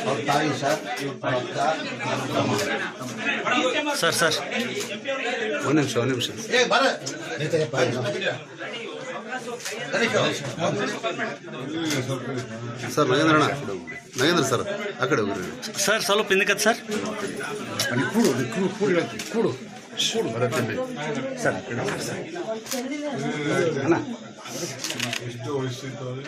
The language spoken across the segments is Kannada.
ಅವ್ರ ತಾಯಿ ಸರ್, ಇವ್ರ ಅಕ್ಕ, ಸರ್ ಒಂದು ನಿಮಿಷ ಏ ಬರ ಸರ್ ನಗೇಂದ್ರ ಸರ್ ಆ ಕಡೆ ಹೋಗ್ರಿ ಸರ್ ಸ್ವಲ್ಪ ಹಿಂದಕ್ಕೆ ಸರ್ ಕೂಡು ಕೂಡು ಕೂಡು ಬರುತ್ತೆ ಸರ್ ಅಣ್ಣ ಎಷ್ಟು ವಯಸ್ಸಿದ್ದವ್ರೆ?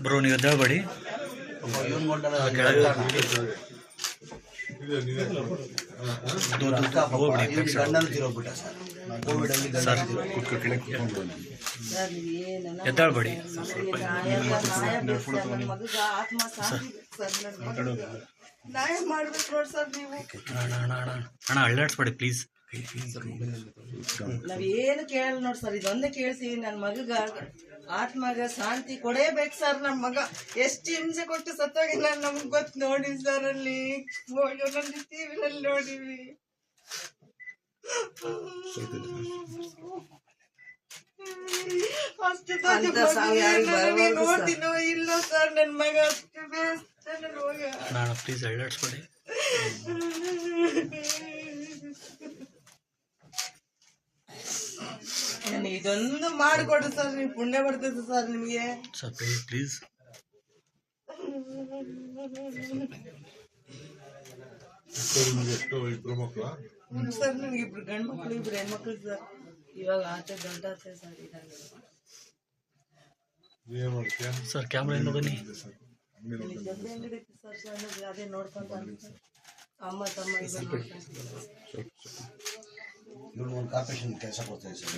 ಬ್ರೋ ನೀವು ಎದ್ದೇಳಬೇಡಿ ಇವನ್ ಗಂಡನ ತಿರೋಗ್ಬಿಟ್ಟ ಸರ್, ಕೋವಿಡ್ ಅಲ್ಲಿ ಎದ್ದೇಳಬೇಡಿ ನ್ಯಾಯ ಮಾಡ್ಬೇಕು ನೋಡಿ ಸರ್ ನೀವು. ಅಣ್ಣ ಅಳ್ಳಾಡ್ಸ್ಬೇಡಿ ಪ್ಲೀಸ್. ನಾವೇನು ಕೇಳಲ್ಲ ನೋಡಿ ಸರ್, ಇದೊಂದೇ ಕೇಳ್ತೀವಿ. ನನ್ನ ಮಗಗ ಆತ್ಮಗ ಶಾಂತಿ ಕೊಡೇಬೇಕು ಸರ್. ನಮ್ಮ ಮಗ ಎಷ್ಟು ಹಿಂಸೆ ಕೊಟ್ಟು ಸತ್ತೋಗಿಲ್ಲ ನಮ್ಗೆ ಗೊತ್ತು ನೋಡಿ ಸರ್. ಅಲ್ಲಿ ನನ್ನ ಟಿವಿನಲ್ಲಿ ನೋಡಿವಿ. ಅಷ್ಟು ನೋಡ್ತೀನೋ ಇಲ್ಲ ಸರ್, ನನ್ನ ಮಗ ಅಷ್ಟು ಬೇಸ್ತ ನನ್ನ ಮಗ. ಪ್ಲೀಸ್ ಅಳ್ಳಾಡ್ಸ್ಬೇಡಿ. ಇದೊಂದು ಮಾಡಿಕೊಡ್ರಿ ಸರ್, ನೀವು ಪುಣ್ಯ ಬರ್ತದೆ ಸರ್ ನಿಮಗೆ. ಸರ್ ಪ್ಲೀಸ್ ಎಷ್ಟು ಇಬ್ರು ಮಕ್ಕಳ? ಸರ್ ನನಗೆ ಇಬ್ರು ಗಂಡು ಮಕ್ಳು, ಇಬ್ರು ಹೆಣ್ಮಕ್ಳು ಸರ್. ಇವಾಗ ಆತ ದೊಡ್ಡ ಆತ ಸರ್. ಏನ್ ಮಾಡ್ತೀಯ? ಸರ್ ಕ್ಯಾಮ್ರಾಯಿಂದ ಬನ್ನಿ. ಜೊತೆ ಅಂಗಡಿ ಸರ್, ಸಣ್ಣದು ಅದೇ ನೋಡ್ಕೊಂತ ಅಮ್ಮ ತಮ್ಮ ಇವ್ರು ಒಂದು ಕಾರ್ಪೊರೇಷನ್ ಕೆಲಸ ಕೊಡ್ತಾರೆ ಸರ್.